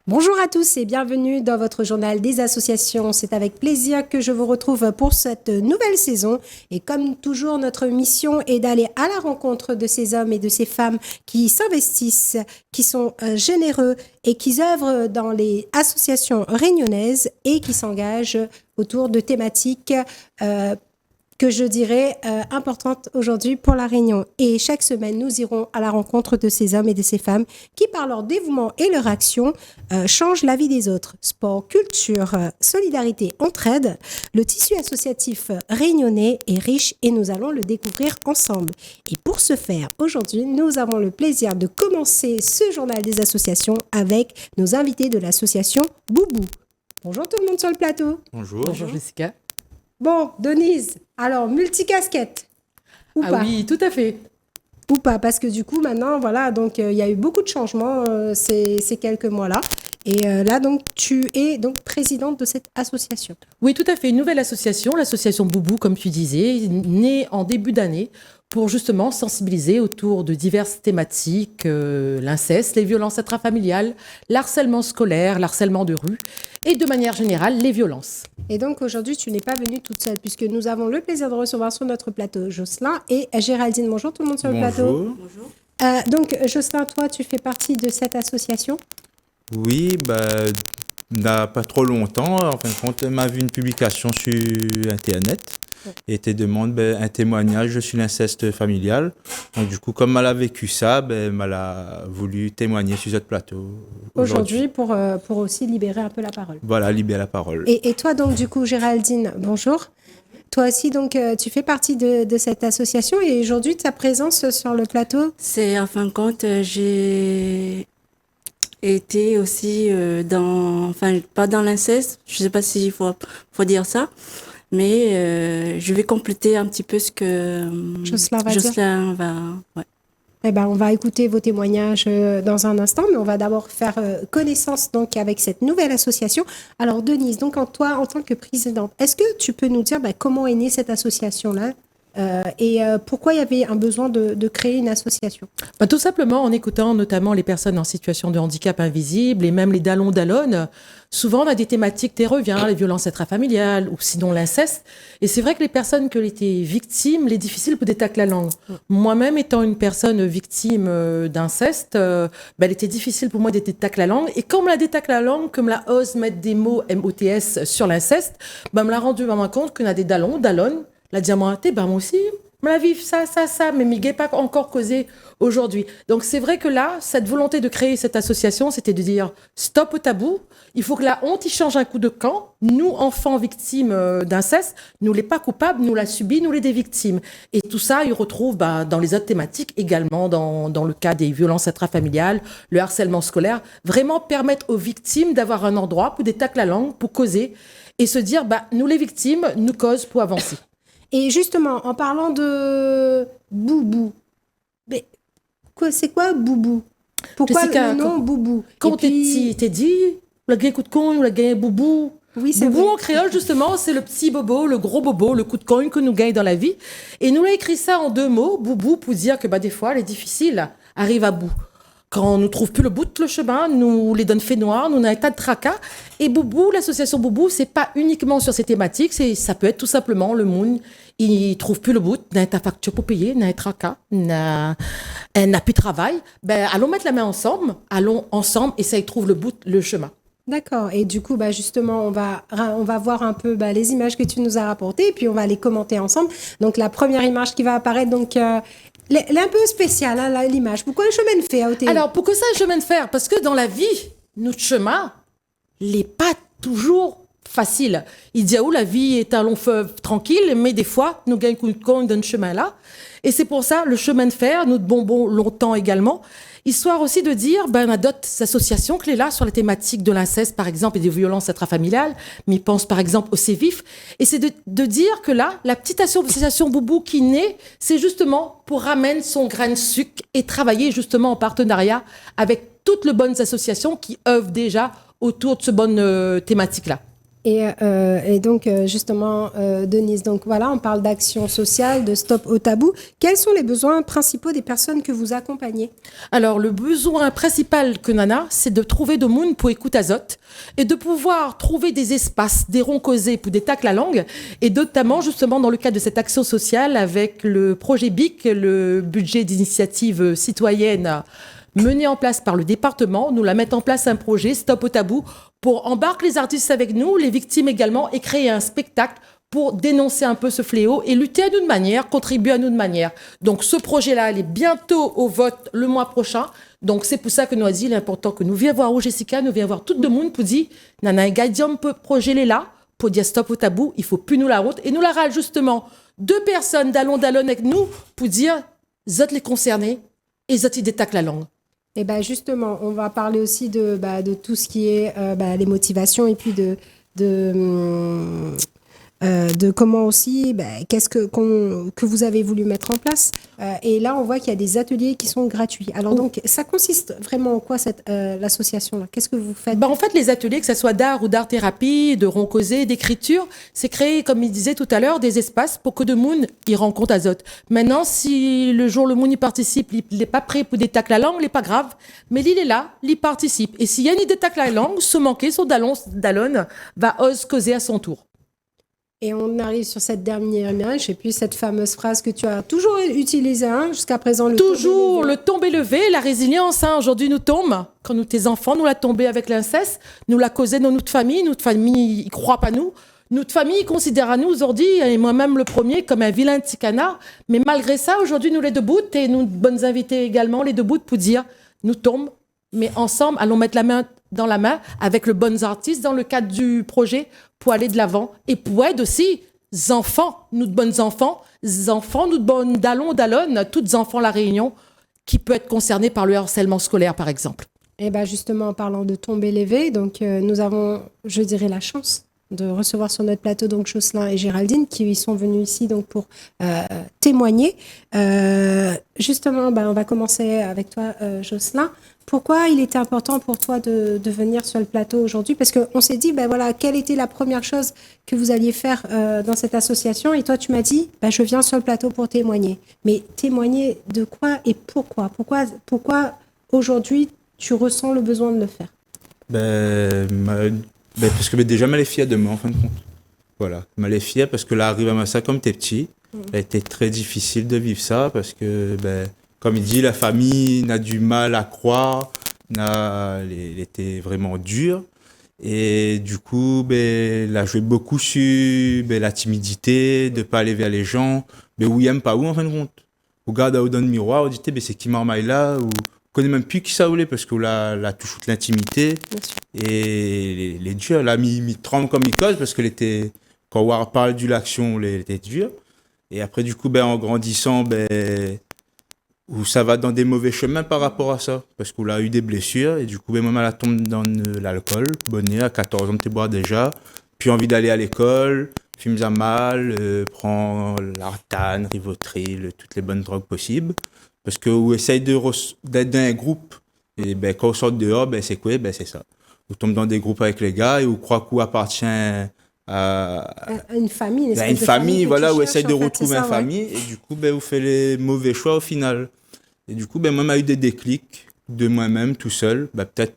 Bonjour à tous et bienvenue dans votre journal des associations. C'est avec plaisir que je vous retrouve pour cette nouvelle saison. Et comme toujours, notre mission est d'aller à la rencontre de ces hommes et de ces femmes qui s'investissent, qui sont généreux et qui œuvrent dans les associations réunionnaises et qui s'engagent autour de thématiques que je dirais importante aujourd'hui pour la Réunion. Et chaque semaine, nous irons à la rencontre de ces hommes et de ces femmes qui, par leur dévouement et leur action, changent la vie des autres. Sport, culture, solidarité, entraide. Le tissu associatif réunionnais est riche et nous allons le découvrir ensemble. Et pour ce faire, aujourd'hui, nous avons le plaisir de commencer ce journal des associations avec nos invités de l'association Boubou. Bonjour tout le monde sur le plateau. Bonjour. Bonjour Jessica. Bon, Denise, alors multicasquette ou pas? Oui, tout à fait. Ou pas, parce que du coup, maintenant, voilà, donc il y a eu beaucoup de changements ces quelques mois-là. Et là, donc, tu es donc présidente de cette association. Oui, tout à fait. Une nouvelle association, l'association Boubou, comme tu disais, née en début d'année pour justement sensibiliser autour de diverses thématiques, l'inceste, les violences intrafamiliales, l'harcèlement scolaire, l'harcèlement de rue et de manière générale, les violences. Et donc, aujourd'hui, tu n'es pas venue toute seule puisque nous avons le plaisir de recevoir sur notre plateau Jocelyn et Géraldine. Bonjour tout le monde sur le plateau. Bonjour. Donc, Jocelyn, toi, tu fais partie de cette association? Oui, il n'y a pas trop longtemps, en fin de compte, elle m'a vu une publication sur Internet et te demande un témoignage sur l'inceste familial. Donc, du coup, comme elle a vécu ça, elle a voulu témoigner sur notre plateau Aujourd'hui pour aussi libérer un peu la parole. Voilà, libérer la parole. Et toi, donc, du coup, Géraldine, bonjour. Toi aussi, donc, tu fais partie de cette association et aujourd'hui, ta présence sur le plateau? C'est, en fin de compte, j'ai été aussi pas dans l'inceste, je sais pas s'il faut dire ça, mais je vais compléter un petit peu ce que Jocelyn va. Ouais. Eh ben, on va écouter vos témoignages dans un instant, mais on va d'abord faire connaissance donc avec cette nouvelle association. Alors Denise, donc toi, en tant que présidente, est-ce que tu peux nous dire comment est née cette association-là et pourquoi il y avait un besoin de créer une association? Tout simplement en écoutant notamment les personnes en situation de handicap invisible et même les dallons dallonnes. Souvent, on a des thématiques qui reviennent, les violences intrafamiliales ou sinon l'inceste. Et c'est vrai que les personnes qui étaient victimes, les difficiles pour détacler la langue. Moi-même, étant une personne victime d'inceste, il était difficile pour moi de détacler la langue. Et quand on me la détacle la langue, comme la ose mettre des mots MOTS sur l'inceste, me l'a rendu vraiment compte qu'on a des dallons, dallonnes, la diamanté, moi aussi, me la vive ça, mais m'y pas encore causé aujourd'hui. Donc c'est vrai que là, cette volonté de créer cette association, c'était de dire stop au tabou. Il faut que la honte, il change un coup de camp. Nous, enfants victimes d'inceste, nous les pas coupables, nous la subis, nous les des victimes. Et tout ça, il retrouve dans les autres thématiques également, dans le cas des violences intrafamiliales, le harcèlement scolaire, vraiment permettre aux victimes d'avoir un endroit pour détacler la langue, pour causer et se dire, nous les victimes, nous causons pour avancer. Et justement, en parlant de Boubou, mais c'est quoi Boubou? Pourquoi Jessica, le nom Boubou? Quand t'es dit, la gagne coup de cogne ou la gagne boubou. Oui, c'est boubou vrai. en créole, justement, c'est le petit bobo, le gros bobo, le coup de cogne que nous gagnons dans la vie. Et nous, on a écrit ça en 2 mots, boubou, pour dire que des fois, les difficiles arrivent à bout. Quand on ne trouve plus le bout de le chemin, nous les donne fait noir, nous on a un tas de tracas. Et Boubou, l'association Boubou, c'est pas uniquement sur ces thématiques, ça peut être tout simplement le monde, il trouve plus le bout, n'a ta facture pour payer, n'a un tracas, n'a plus de travail. Allons mettre la main ensemble, et ça y trouve le bout, le chemin. D'accord. Et du coup, justement, on va voir un peu les images que tu nous as rapportées et puis on va les commenter ensemble. Donc, la première image qui va apparaître, donc, elle est un peu spéciale, l'image. Pourquoi un chemin de fer, Othéo? Alors, pourquoi ça, un chemin de fer? Parce que dans la vie, notre chemin, n'est pas toujours facile. Il dit, la vie est un long fleuve tranquille, mais des fois, nous gagnons quand dans ce chemin-là. Et c'est pour ça, le chemin de fer, nous bonbons longtemps également. Histoire aussi de dire, on a d'autres associations qui sont là sur la thématique de l'inceste, par exemple, et des violences intrafamiliales. Mais pense, par exemple, au CEVIF. Et c'est de dire que là, la petite association Boubou qui naît, c'est justement pour ramener son grain de sucre et travailler justement en partenariat avec toutes les bonnes associations qui œuvrent déjà autour de ce bonne thématique-là. Et donc, justement, Denise, donc voilà, on parle d'action sociale, de Stop au tabou. Quels sont les besoins principaux des personnes que vous accompagnez? Alors, le besoin principal que Nana, c'est de trouver de monde pour écouter azote et de pouvoir trouver des espaces, des ronds causés pour des tacles à langue, et notamment, justement, dans le cadre de cette action sociale avec le projet BIC, le budget d'initiative citoyenne mené en place par le département. Nous la mettons en place un projet Stop au tabou pour embarquer les artistes avec nous, les victimes également, et créer un spectacle pour dénoncer un peu ce fléau et lutter à notre manière, contribuer à notre manière. Donc ce projet-là, il est bientôt au vote le mois prochain. Donc c'est pour ça que nous avons dit, il est important que nous viens voir Jessica, nous viens voir tout le monde pour dire, Nana Gadium, projet là, pour dire Stop au tabou, il faut plus nous la route. Et nous la râle justement 2 personnes d'allon avec nous pour dire, zot les concernés et zot ils détacent la langue. Et ben justement, on va parler aussi de tout ce qui est les motivations et puis de comment aussi, qu'est-ce que vous avez voulu mettre en place. Et là, on voit qu'il y a des ateliers qui sont gratuits. Alors donc, ça consiste vraiment en quoi l'association-là? Qu'est-ce que vous faites? En fait, les ateliers, que ce soit d'art ou d'art-thérapie, de rond causé, d'écriture, c'est créer, comme il disait tout à l'heure, des espaces pour que de monde y rencontre azote. Maintenant, si le jour le monde y participe, il n'est pas prêt pour détacler la langue, il n'est pas grave, mais il est là, il participe. Et s'il y a une détacle la langue, se manquer, son dallon va oser causer à son tour. Et on arrive sur cette dernière image, et puis cette fameuse phrase que tu as toujours utilisée jusqu'à présent. Le tomber levé, la résilience. Aujourd'hui, nous tombe. Quand nous, tes enfants, nous la tombé avec l'inceste, nous la causé dans notre famille ils croient pas nous. Notre famille considère à nous aujourd'hui, et moi-même le premier, comme un vilain petit canard. Mais malgré ça, aujourd'hui, nous les debout, et nous, bonnes invités également, les debout, pour dire, nous tombons, mais ensemble, allons mettre la main dans la main avec le bons artistes dans le cadre du projet pour aller de l'avant et pour aider aussi enfants, nous de bonnes enfants, nous de bonnes dallonnes, toutes enfants la Réunion qui peut être concernés par le harcèlement scolaire par exemple. Et justement en parlant de tomber levé, donc nous avons, je dirais, la chance de recevoir sur notre plateau donc Jocelyn et Géraldine qui sont venus ici donc pour témoigner. Justement, on va commencer avec toi, Jocelyn. Pourquoi il était important pour toi de venir sur le plateau aujourd'hui? Parce qu'on s'est dit, quelle était la première chose que vous alliez faire dans cette association? Et toi, tu m'as dit, je viens sur le plateau pour témoigner. Mais témoigner de quoi et pourquoi? Pourquoi aujourd'hui, tu ressens le besoin de le faire? Parce que déjà, elle est fière de moi, en fin de compte. Voilà, elle est fière parce que là, arrive à ça comme t'es petit. Ça a été très difficile de vivre ça parce que, comme il dit, la famille n'a du mal à croire, elle était vraiment dure. Et du coup, elle a joué beaucoup sur la timidité, de ne pas aller vers les gens, où il n'aime pas où en fin de compte. Vous regardez dans le miroir, vous dites, c'est qui marmaille là, ou vous ne connaissez même plus qui ça voulait parce que là, touche toute l'intimité. Et les durs, là, il tremble comme il cause parce qu'elle était, quand on parle de l'action, elle était dure. Et après, du coup, en grandissant, où ça va dans des mauvais chemins par rapport à ça. Parce qu'on a eu des blessures, et du coup, maman, elle tombe dans l'alcool. Bonnet, à 14 ans, tu bois déjà. Puis envie d'aller à l'école, fume à mal, prend l'Artane, Rivotril, toutes les bonnes drogues possibles. Parce qu'on essaye d'être dans un groupe. Et quand on sort dehors, c'est quoi? C'est ça. On tombe dans des groupes avec les gars, et on croit qu'on appartient à une famille, une famille, voilà, où essaie de retrouver une famille, et du coup, vous faites les mauvais choix au final. Et du coup, moi, j'ai eu des déclics de moi-même, tout seul,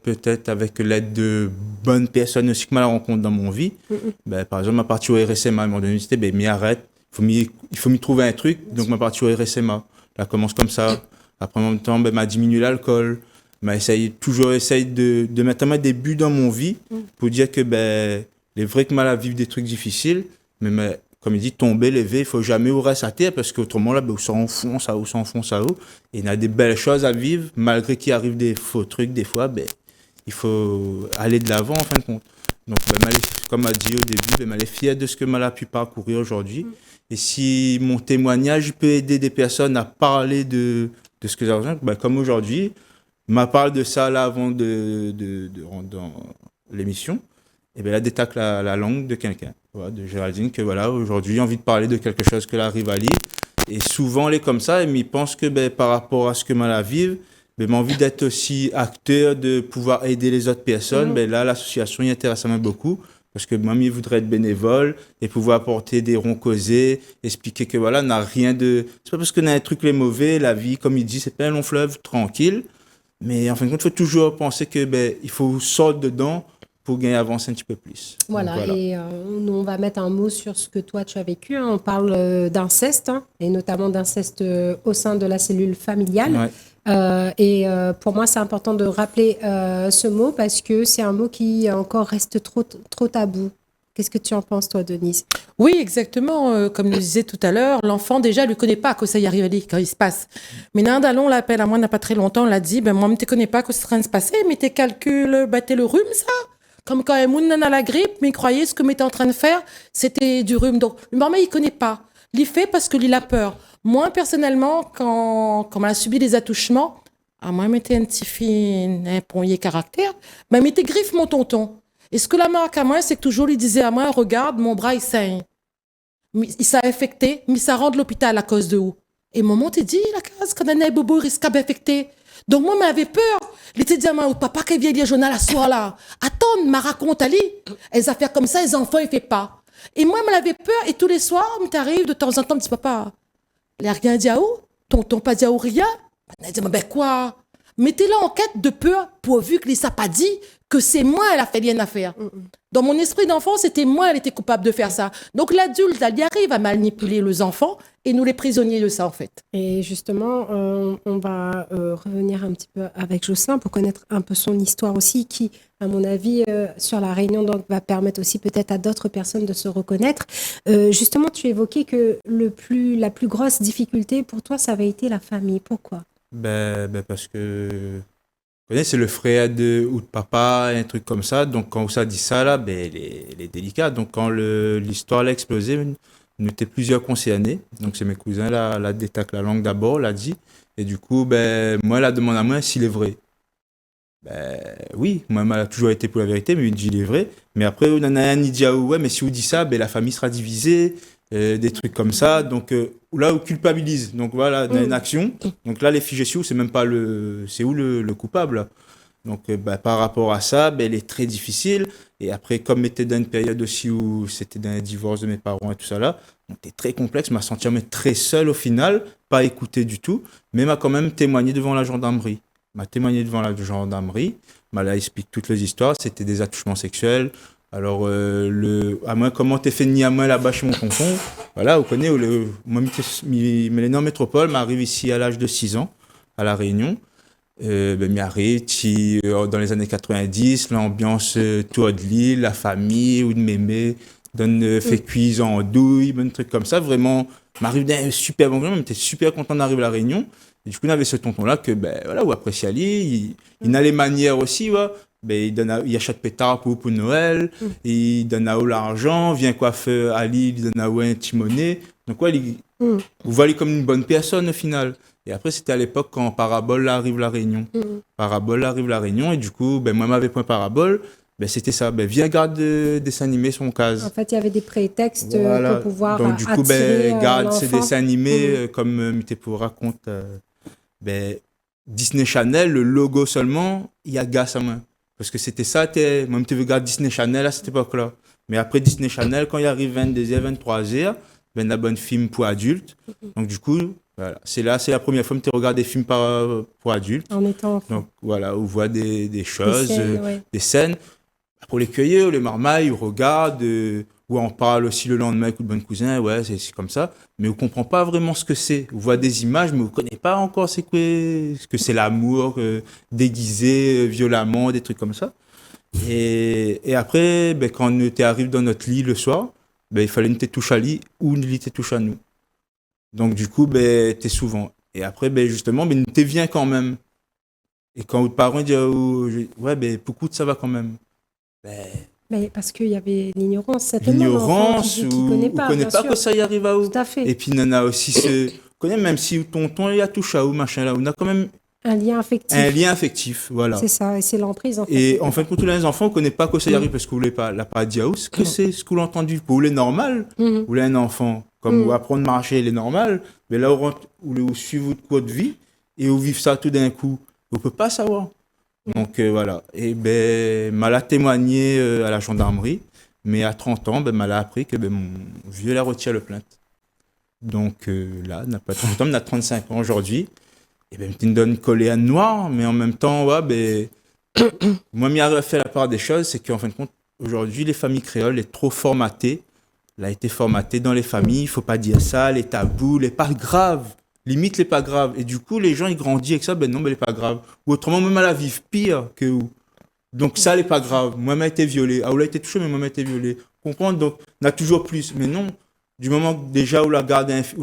peut-être avec l'aide de bonnes personnes aussi que je rencontre dans mon vie. Par exemple, ma partie au RSMA, à un moment donné, c'était, mais arrête, il faut m'y trouver un truc, donc ma partie au RSMA. Là, commence comme ça. Après, en même temps, m'a diminué l'alcool, m'a toujours essayé de mettre des buts dans mon vie pour dire que, il est vrai que mal à vivre des trucs difficiles, mais comme il dit, tomber, lever, il ne faut jamais ouvrir sa terre parce qu'autrement, là, on s'enfonce à haut. Et il y a des belles choses à vivre, malgré qu'il arrive des faux trucs, des fois, il faut aller de l'avant, en fin de compte. Donc, ben, comme a dit au début, ben, elle est fière de ce que elle a pu parcourir aujourd'hui. Et si mon témoignage peut aider des personnes à parler de ce que j'ai besoin, ben, comme aujourd'hui, m'a parlé de ça là avant de rentrer dans l'émission, et bien là, détaque la langue de quelqu'un, voilà, de Géraldine, que voilà, aujourd'hui, j'ai envie de parler de quelque chose que la rive à lire. Et souvent, elle est comme ça, et il pense que ben, par rapport à ce que m'a vivre, ben, m'a envie d'être aussi acteur, de pouvoir aider les autres personnes. Ben, là, l'association y intéresse à moi beaucoup. Parce que moi, je voudrais être bénévole et pouvoir apporter des ronds causés, expliquer que voilà, n'a rien de. C'est pas parce qu'on a un truc les mauvais, la vie, comme il dit, c'est pas un long fleuve tranquille. Mais en fin de compte, il faut toujours penser que ben, il faut sortir dedans pour gagner avancer un petit peu plus. Voilà, Donc, voilà. et nous, on va mettre un mot sur ce que toi, tu as vécu. Hein. On parle d'inceste, hein, et notamment d'inceste au sein de la cellule familiale. Ouais. Pour moi, c'est important de rappeler ce mot parce que c'est un mot qui encore reste trop tabou. Qu'est-ce que tu en penses, toi, Denise? Oui, exactement. Comme je disais tout à l'heure, l'enfant, déjà, ne connaît pas que ça y arrive quand il se passe. Mais Nandalon l'appelle à moi, il n'y a pas très longtemps, on l'a dit, ben, moi, je ne connais pas que c'est en train de se passer, mais tes calculs, t'es le rhume, ça? Comme quand un moun a la grippe, mais il croyait ce que m'était en train de faire, c'était du rhume. Donc, le maman, il ne connaît pas. Il fait parce qu'il a peur. Moi, personnellement, quand on a subi des attouchements, à moi, m'était un petit fille, un premier caractère, ben, m'était griffe mon tonton. Et ce que la marque à moi, c'est que toujours, il disait à moi, regarde, mon bras, il saigne. Il s'est infecté, mais ça rend de l'hôpital à cause de où? Et maman t'a dit, la case, quand on a un bobo, il risque d'infecter. Donc, moi, m'avait peur. Il était dit à moi, papa, qui vient lire le journal à soir là. Attends, m'a raconte, Ali. Les affaires comme ça, les enfants, ils font pas. Et moi, m'avait peur. Et tous les soirs, m'arrive de temps en temps, me dit, papa, il a rien dit à où? Tonton pas dit à où rien? Elle dit, ben quoi? Mettez-la en quête de peur, pourvu que Lisa pas dit que c'est moi, elle a fait rien à faire. Dans mon esprit d'enfant, c'était moi, elle était coupable de faire ça. Donc l'adulte, elle y arrive à manipuler les enfants et nous les prisonniers de ça, en fait. Et justement, on va revenir un petit peu avec Jocelyn pour connaître un peu son histoire aussi, qui, à mon avis, sur la Réunion, donc, va permettre aussi peut-être à d'autres personnes de se reconnaître. Justement, tu évoquais que la plus grosse difficulté pour toi, ça avait été la famille. Pourquoi? Ben, parce que vous connaissez, c'est le frère ou de papa, un truc comme ça. Donc, quand ça dit ça, là, ben, elle est délicate. Donc, quand l'histoire a explosé, nous étions plusieurs concernés. Donc, c'est mes cousins, la détaque la langue d'abord, l'a dit. Et du coup, ben, moi, elle a demandé à moi s'il est vrai. Ben, oui, moi, elle a toujours été pour la vérité, mais il dit il est vrai. Mais après, on en a un, il dit, ah ouais, mais si vous dites ça, ben, la famille sera divisée. Des trucs comme ça, donc là on culpabilise, donc voilà, on a une action, donc là les fichiers sous, c'est même pas c'est où le coupable, donc bah, par rapport à ça, bah, elle est très difficile, et après comme était dans une période aussi où c'était dans un divorce de mes parents et tout ça là, donc c'était très complexe, m'a senti très seul au final, pas écouté du tout, mais m'a quand même témoigné devant la gendarmerie, m'a expliqué toutes les histoires, c'était des attouchements sexuels. Alors, à moi, comment t'es fait ni à moi là-bas chez mon tonton? Voilà, vous connaissez, moi, je suis né en métropole, m'arrive ici à l'âge de 6 ans, à La Réunion. M'arrive, dans les années 90, l'ambiance, tout de l'île, la famille, ou de mémé, donne fait cuisine en douille, un truc comme ça. Vraiment, m'arrive d'un super bon moment, j'étais super content d'arriver à La Réunion. Et du coup, on avait ce tonton-là que, ben, voilà, où apprécier Ali, il a les manières aussi, ouais. Ben, il achète pétard pour Noël, il donne à l'argent, vient coiffer Ali, il donne à un petit monnaie. Donc, ouais, vous voyez comme une bonne personne au final. Et après, c'était à l'époque quand Parabole arrive la Réunion. Parabole arrive la Réunion, et du coup, ben, moi, m'avais point Parabole, ben, c'était ça. Ben, viens garder des dessins animés sur mon case. En fait, il y avait des prétextes voilà. pour pouvoir donc, du coup, attirer ben, garde ces l'enfant. dessins animés, comme Mité raconte, ben, Disney Channel, le logo seulement, il y a gars à main. Parce que c'était ça, moi, je regarde Disney Channel à cette époque-là. Mais après Disney Channel, quand il arrive 22h, 23h, ben, la bonne film pour adultes. Donc, du coup, voilà. C'est la première fois que tu regardes des films pour adultes. En étant enfant. Donc, voilà, on voit des choses, des scènes. Pour les cueillir, les marmailles, on regarde, ou on parle aussi le lendemain avec le bon cousin, ouais, c'est comme ça. Mais on ne comprend pas vraiment ce que c'est. On voit des images, mais on ne connaît pas encore ce que c'est l'amour déguisé violemment, des trucs comme ça. Et après, ben, quand on arrive dans notre lit le soir, ben, il fallait une touche à lit ou une lit touche à nous. Donc du coup, ben, t'es souvent. Et après, ben, justement, ben, t'es viens quand même. Et quand vos parents disent, ouais, ben, beaucoup ça va quand même. Ben, Mais parce qu'il y avait l'ignorance, certainement. L'enfant L'ignorance qui connaît pas, bien pas sûr. que ça y arrive à où. Tout à fait. Et puis, nana aussi, connaît même si tonton, il a touché à où, machin, là, on a quand même Un lien affectif. un lien affectif, voilà. C'est ça, et c'est l'emprise, en fait. Et en fait, pour tous les enfants, on ne connaît pas que ça y arrive parce que vous voulez pas, la pas dit à où, ce que c'est, ce que vous l'entendez. Vous voulez normal, vous voulez un enfant, comme vous apprendre à marcher, il est normal, mais là, vous voulez suivre votre vie et vous vivez ça tout d'un coup. Vous ne pouvez pas savoir. Donc voilà. Et ben, m'a l'a témoigné à la gendarmerie, mais à 30 ans, ben, m'a l'a appris que ben, mon vieux la retire le plainte. Donc là, n'a pas 30 ans, on a 35 ans aujourd'hui. Et ben, tu me donnes collé à noir, mais en même temps, ouais, ben, moi, m'y a fait la part des choses, c'est qu'en fin de compte, aujourd'hui, les familles créoles est trop formatées. Elle a été formatée dans les familles, il faut pas dire ça, les tabous, les pas graves. Limite, les pas graves. Et du coup, les gens, ils grandissent avec ça, ben non, mais les pas graves. Ou autrement, même à la vivre pire que où. Donc ça, les pas grave. Moi, m'a été violée. Ah, ou a été touché, mais moi, m'a été violée. Comprendre, donc, on a toujours plus. Mais non, du moment que déjà, où la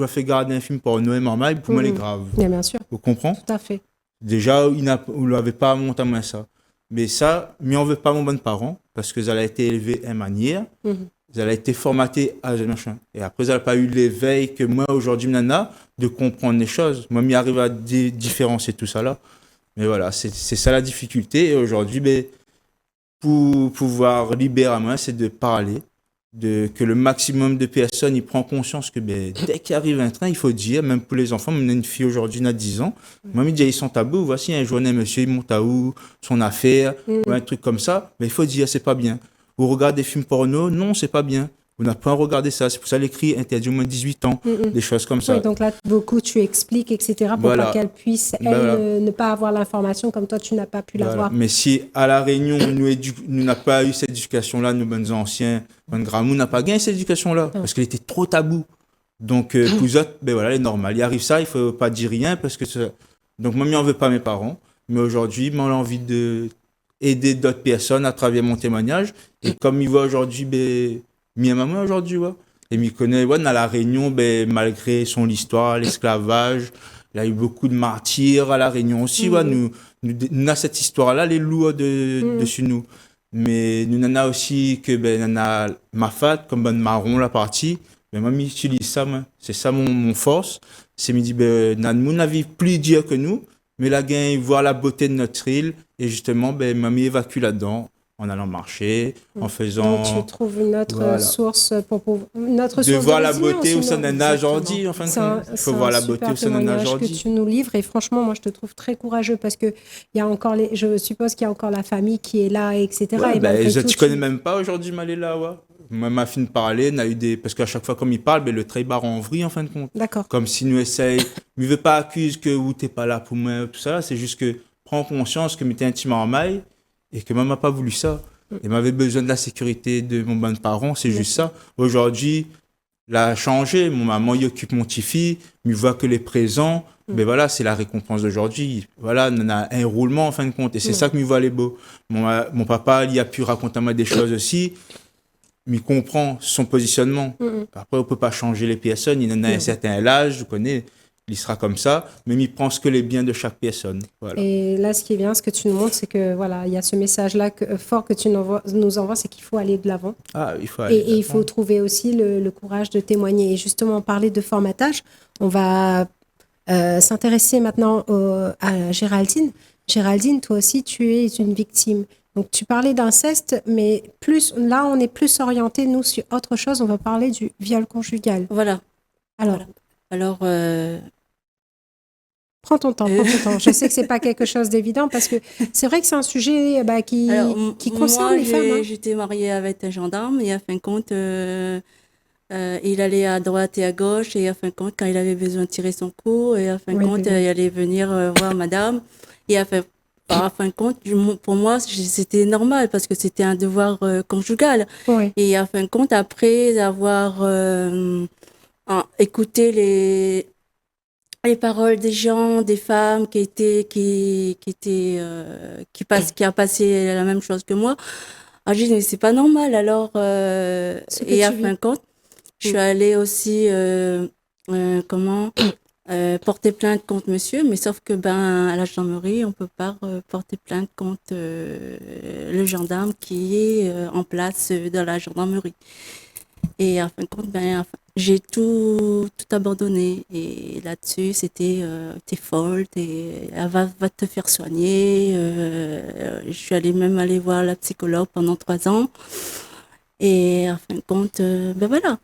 fait garder un film porno est normal, pour moi, elle est grave. Bien sûr, Vous comprenez? tout à fait. Déjà, vous l'avez pas monté à moi ça. Mais ça, mais on veut pas mon bon parent, parce que ça a été élevé à manière, ça a été formaté à machin. Et après, ça n'a pas eu l'éveil que moi, aujourd'hui, nana, de comprendre les choses. Moi, m'y arrive à différencier tout ça là. Mais voilà, c'est ça la difficulté. Et aujourd'hui, ben, pour pouvoir libérer à moi, c'est de parler, que le maximum de personnes, ils prennent conscience que ben, dès qu'il arrive un train, il faut dire, même pour les enfants, même une fille aujourd'hui, elle a 10 ans, moi, je dis, ils sont tabous, voici un journée, monsieur, il monte à où, son affaire, ou un truc comme ça, mais il faut dire, c'est pas bien. Vous regardez des films porno, non, c'est pas bien. Vous n'avez pas à regarder ça, c'est pour ça l'écrit interdit au moins de 18 ans, des choses comme ça. Oui, donc là, beaucoup, tu expliques, etc., pour Voilà. pas qu'elle puisse, elle, Voilà. ne pas avoir l'information comme toi, tu n'as pas pu l'avoir. Mais si à La Réunion, nous n'a pas eu cette éducation-là, nos bonnes anciens, bonnes grands-mères, n'a pas gagné cette éducation-là, parce qu'elle était trop tabou. Donc, pour eux autres, ben voilà, elle est normale. Il arrive ça, il faut pas dire rien, parce que donc, moi, je n'en veux pas mes parents, mais aujourd'hui, moi, j'ai envie d'aider d'autres personnes à travers mon témoignage. Et comme il voit aujourd'hui, ben, mi et maman aujourd'hui, ouais. Et m'y connaît, ouais, dans La Réunion, ben, malgré son histoire, l'esclavage, il y a eu beaucoup de martyrs à La Réunion aussi, ouais. Nous avons cette histoire-là, les loups dessus nous. Mais nous avons aussi que, ben, nous avons ma fat, comme bonne marron, la partie. Mais moi, j'utilise ça, moi. C'est ça mon force. C'est me dit, ben, nous n'avons plus dire que nous, mais la gain, voir la beauté de notre île. Et justement, ben, moi, m'évacue là-dedans. En allant marcher, en faisant... Donc, tu trouves une autre source pour pouvoir... De voir la beauté au sein d'un âge ordi, en fin de compte. Il faut voir la beauté au sein d'un âge ordi. Que tu nous livres. Et franchement, moi, je te trouve très courageux parce que il y a encore je suppose qu'il y a encore la famille qui est là, etc. Ouais, et ben, tu connais même pas aujourd'hui Maléla, ouais. Moi, ma fille de parler, n'a eu des... Parce qu'à chaque fois, comme il parle, ben, le trait barre en vrille, en fin de compte. D'accord. Comme si nous essaye... Mais il veut pas accuser que ou t'es pas là pour moi, tout ça. C'est juste que prends conscience que m'étais intimement en maille et que maman n'a pas voulu ça. Et m'avait besoin de la sécurité de mon bon parent, c'est juste ça. Aujourd'hui, là, a changé. Mon maman, il occupe mon petit-fils, il voit que les présents. Mais voilà, c'est la récompense d'aujourd'hui. Voilà, on a un roulement en fin de compte. Et c'est ça que me voit les beaux. Mon papa, il a pu raconter à moi des choses aussi. Mais il comprend son positionnement. Après, on peut pas changer les personnes. Il en a un certain âge, je connais. Il sera comme ça, mais il prend ce que les biens de chaque personne. Voilà. Et là, ce qui est bien, ce que tu nous montres, c'est que voilà, il y a ce message-là fort que tu nous envoies, c'est qu'il faut aller de l'avant. Ah, il faut aller de l'avant. Et il faut trouver aussi le courage de témoigner. Et justement, parler de formatage, on va s'intéresser maintenant à Géraldine. Géraldine, toi aussi, tu es une victime. Donc, tu parlais d'inceste, mais là, on est plus orienté, nous, sur autre chose. On va parler du viol conjugal. Voilà. Alors, prends ton temps. Je sais que c'est pas quelque chose d'évident parce que c'est vrai que c'est un sujet qui concerne les femmes. J'étais mariée avec un gendarme et à fin de compte, il allait à droite et à gauche et à fin de compte, quand il avait besoin de tirer son coup, et à fin de compte, il allait venir voir madame. Et à fin de compte, pour moi, c'était normal parce que c'était un devoir conjugal. Oui. Et à fin de compte, après avoir écouté les paroles des gens, des femmes qui a passé la même chose que moi. Alors, j'ai dit, mais c'est pas normal. Alors, et à fin de compte, je suis allée aussi, porter plainte contre monsieur, mais sauf que à la gendarmerie, on peut pas porter plainte contre le gendarme qui est en place dans la gendarmerie. Et en fin de compte, j'ai tout abandonné. Et là-dessus, c'était t'es folle, va te faire soigner. Je suis même allée voir la psychologue pendant 3 ans. Et en fin de compte, voilà.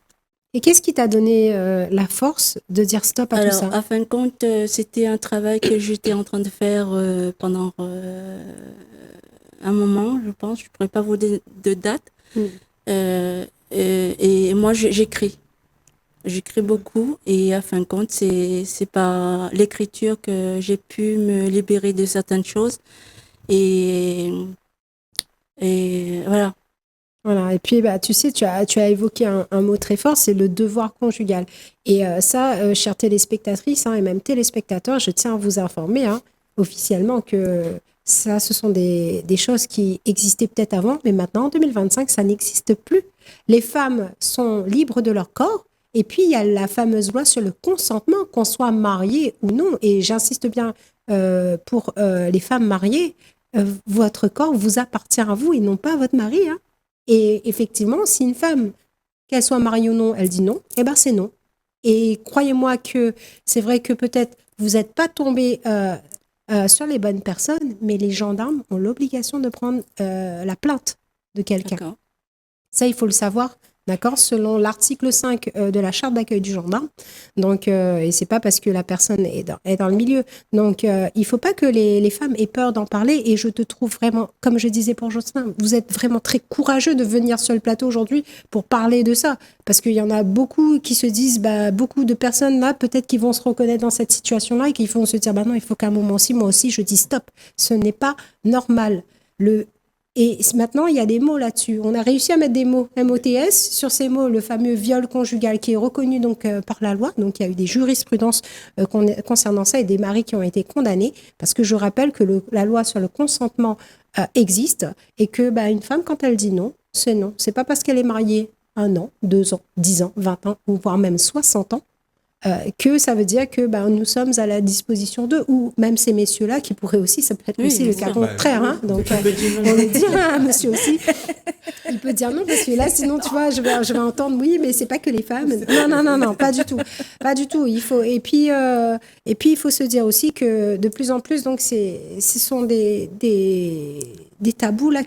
Et qu'est-ce qui t'a donné la force de dire stop à tout ça? En fin de compte, c'était un travail que j'étais en train de faire pendant un moment, je pense. Je ne pourrais pas vous donner de date. Et moi, j'écris. J'écris beaucoup. Et en fin de compte, c'est par l'écriture que j'ai pu me libérer de certaines choses. Et voilà. Voilà, et puis tu sais, tu as évoqué un mot très fort, c'est le devoir conjugal. Et ça, chères téléspectatrices et même téléspectateurs, je tiens à vous informer officiellement que ça, ce sont des choses qui existaient peut-être avant, mais maintenant, en 2025, ça n'existe plus. Les femmes sont libres de leur corps, et puis il y a la fameuse loi sur le consentement, qu'on soit marié ou non. Et j'insiste bien pour les femmes mariées, votre corps vous appartient à vous et non pas à votre mari, Et effectivement, si une femme, qu'elle soit mariée ou non, elle dit non, c'est non. Et croyez-moi que c'est vrai que peut-être vous n'êtes pas tombé sur les bonnes personnes, mais les gendarmes ont l'obligation de prendre la plainte de quelqu'un. D'accord. Ça, il faut le savoir, d'accord, selon l'article 5 de la charte d'accueil du gendarme. Donc, et c'est pas parce que la personne est dans le milieu. Donc, il faut pas que les femmes aient peur d'en parler. Et je te trouve vraiment, comme je disais pour Jocelyn, vous êtes vraiment très courageux de venir sur le plateau aujourd'hui pour parler de ça. Parce qu'il y en a beaucoup qui se disent, beaucoup de personnes là, peut-être qui vont se reconnaître dans cette situation-là et qui vont se dire, non, il faut qu'à un moment aussi, moi aussi, je dis stop. Ce n'est pas normal. Et maintenant, il y a des mots là-dessus. On a réussi à mettre des mots MOTS sur ces mots, le fameux viol conjugal qui est reconnu donc par la loi. Donc, il y a eu des jurisprudences concernant ça et des maris qui ont été condamnés. Parce que je rappelle que la loi sur le consentement existe et que une femme, quand elle dit non, c'est non. C'est pas parce qu'elle est mariée 1 an, 2 ans, 10 ans, 20 ans ou voire même 60 ans que ça veut dire que nous sommes à la disposition d'eux, ou même ces messieurs-là qui pourraient aussi, ça peut être aussi le cas contraire. Donc, on le dit, monsieur aussi. Il peut dire non, parce que là, sinon, tu vois, je vais entendre oui, mais c'est pas que les femmes. Non, pas du tout. Pas du tout. Et puis, il faut se dire aussi que de plus en plus, donc, ce sont des tabous là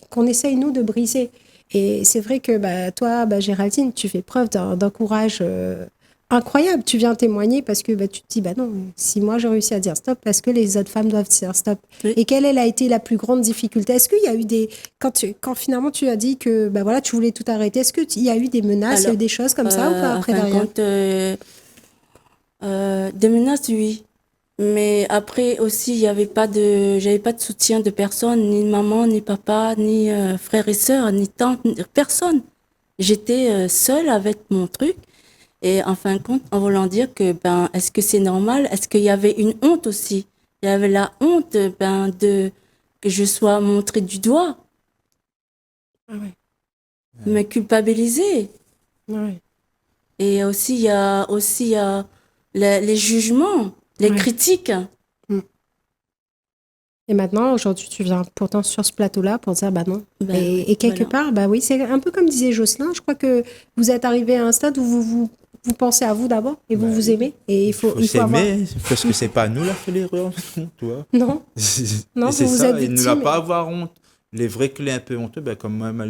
qu'on essaye, nous, de briser. Et c'est vrai que toi, Géraldine, tu fais preuve d'un courage incroyable. Tu viens témoigner parce que tu te dis, non, si moi j'ai réussi à dire stop, parce que les autres femmes doivent dire stop. Oui. Et quelle a été la plus grande difficulté? Est-ce qu'il y a eu quand finalement tu as dit que tu voulais tout arrêter, est-ce qu'il y a eu des menaces, il y a eu des choses comme ça ou pas après derrière? Des menaces, oui. Mais après aussi, j'avais pas de soutien de personne, ni maman, ni papa, ni frères et sœurs, ni tante, personne. J'étais seule avec mon truc. Et en fin de compte, en voulant dire que, est-ce que c'est normal? Est-ce qu'il y avait une honte aussi? Il y avait la honte, que je sois montrée du doigt. Me culpabiliser. Ouais. Et aussi, il y a les jugements, les critiques. Et maintenant, aujourd'hui, tu viens pourtant sur ce plateau-là pour dire non. Et quelque part, oui, c'est un peu comme disait Jocelyn, je crois que vous êtes arrivé à un stade où vous pensez à vous d'abord et vous vous aimez. Et il faut s'aimer, parce que c'est pas nous là qui fait l'erreur, toi. Non. Non, c'est vous ça, êtes victime. Il ne va pas avoir honte. Les vrais clés un peu honteux, comme même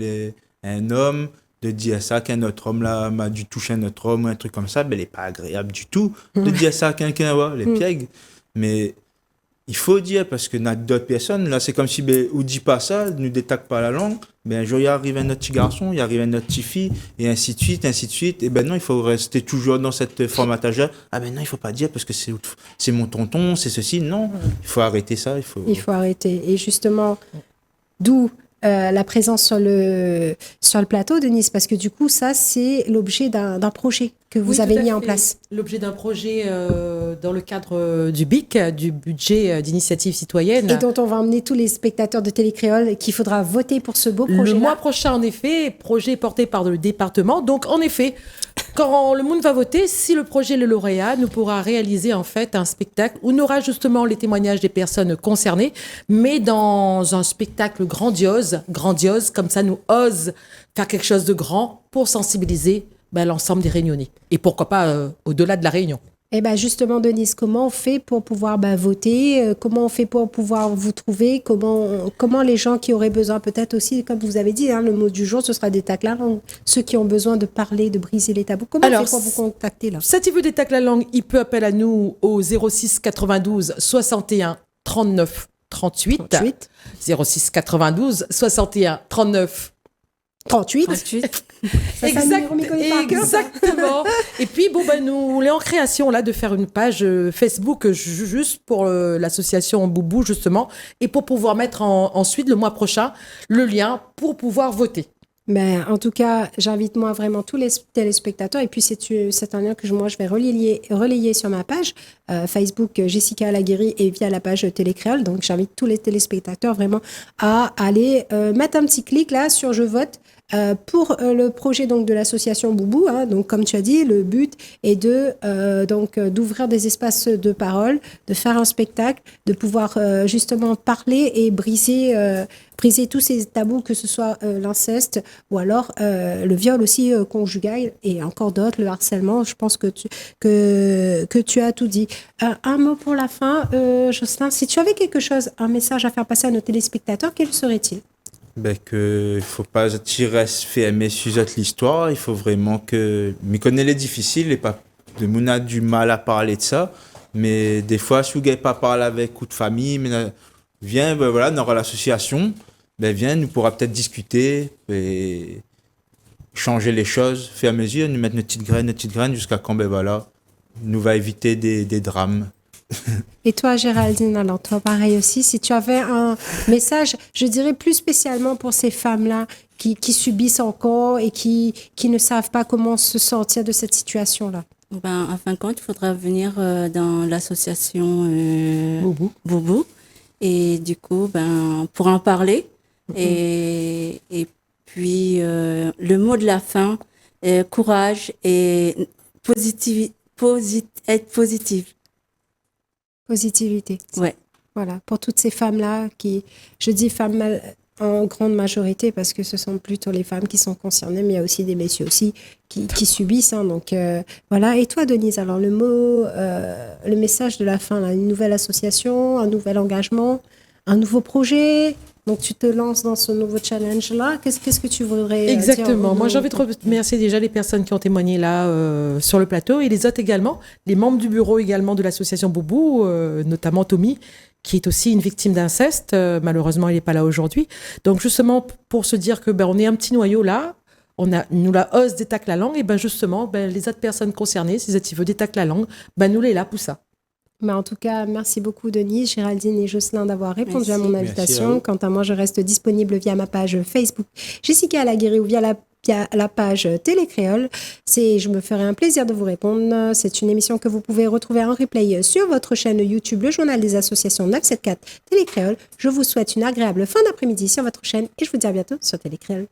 un homme, de dire ça qu'un autre homme là m'a dû toucher un autre homme ou un truc comme ça, il n'est pas agréable du tout de dire ça à quelqu'un, les pièges. Mais il faut dire, parce que d'autres personnes, là, c'est comme si, ou dit pas ça, ne détaque pas la langue, un jour, il arrive un autre petit garçon, il arrive une autre petite fille, et ainsi de suite. Et non, il faut rester toujours dans cette formatage-là. Non, il faut pas dire, parce que c'est mon tonton, c'est ceci. Non, il faut arrêter ça. Il faut arrêter. Et justement, d'où la présence sur le plateau, Denise, parce que du coup, ça, c'est l'objet d'un projet que vous avez mis en place. L'objet d'un projet dans le cadre du BIC, du budget d'initiative citoyenne. Et dont on va emmener tous les spectateurs de Télécréole, qu'il faudra voter pour ce beau projet. Le mois prochain, en effet, projet porté par le département. Donc, en effet, quand le monde va voter, si le projet est le lauréat, nous pourra réaliser en fait un spectacle où on aura justement les témoignages des personnes concernées, mais dans un spectacle grandiose, comme ça nous ose faire quelque chose de grand pour sensibiliser l'ensemble des Réunionnais. Et pourquoi pas au-delà de la Réunion. Eh bien, justement, Denise, comment on fait pour pouvoir voter? Comment on fait pour pouvoir vous trouver? Comment les gens qui auraient besoin, peut-être aussi, comme vous avez dit, le mot du jour, ce sera des tacles à langue. Ceux qui ont besoin de parler, de briser les tabous. Comment on fait pour vous contacter là? Si il veut des tacles à langue, il peut appeler à nous au 06 92 61 39 38. 06 92 61 39 38. Exactement. Et puis, nous, on est en création là de faire une page Facebook juste pour l'association Boubou, justement, et pour pouvoir mettre ensuite, le mois prochain, le lien pour pouvoir voter. En tout cas, j'invite moi vraiment tous les téléspectateurs, et puis c'est un lien que je vais relayer sur ma page Facebook Jessica Alaguéry et via la page Télécréole. Donc j'invite tous les téléspectateurs vraiment à aller mettre un petit clic là sur je vote pour le projet donc de l'association Boubou. Donc comme tu as dit, le but est d'ouvrir des espaces de parole, de faire un spectacle, de pouvoir justement parler et briser tous ces tabous, que ce soit l'inceste ou alors le viol aussi conjugal et encore d'autres, le harcèlement. Je pense que tu as tout dit. Un mot pour la fin, Jocelyn, si tu avais un message à faire passer à nos téléspectateurs, quel serait-il? Que il faut pas tirer fermer sur l'histoire, il faut vraiment que mais connaît les difficiles et pas de mon a du mal à parler de ça, mais des fois si vous n'avez pas parlé avec ou de famille, mais viens dans l'association, viens, nous pourra peut-être discuter et changer les choses, faire mesure, nous mettre une petite graine jusqu'à quand nous va éviter des drames. Et toi, Géraldine, alors toi, pareil aussi, si tu avais un message, je dirais plus spécialement pour ces femmes-là qui subissent encore et qui ne savent pas comment se sortir de cette situation-là. En fin de compte, il faudra venir dans l'association Boubou. Et du coup, pour en parler. Et puis, le mot de la fin, courage et être positive. Positivité. Ouais. Voilà, pour toutes ces femmes-là je dis femmes en grande majorité parce que ce sont plutôt les femmes qui sont concernées, mais il y a aussi des messieurs aussi qui subissent. Donc voilà. Et toi, Denise, alors le mot, le message de la fin, là, une nouvelle association, un nouvel engagement, un nouveau projet. Donc tu te lances dans ce nouveau challenge-là. Qu'est-ce que tu voudrais Exactement. dire? Moi, j'ai envie de remercier déjà les personnes qui ont témoigné là sur le plateau et les autres également, les membres du bureau également de l'association Boubou, notamment Tommy, qui est aussi une victime d'inceste. Malheureusement, il n'est pas là aujourd'hui. Donc justement, pour se dire que on est un petit noyau là, nous la hausse des tacles à langue, et justement, les autres personnes concernées, si ils veulent des tacles à langue, nous les là pour ça. Mais en tout cas, merci beaucoup Denise, Géraldine et Jocelyn d'avoir répondu à mon invitation. Quant à moi, je reste disponible via ma page Facebook Jessica Alaguéry ou via la page Télécréole. Je me ferai un plaisir de vous répondre. C'est une émission que vous pouvez retrouver en replay sur votre chaîne YouTube, le journal des associations 974 Télécréole. Je vous souhaite une agréable fin d'après-midi sur votre chaîne et je vous dis à bientôt sur Télécréole.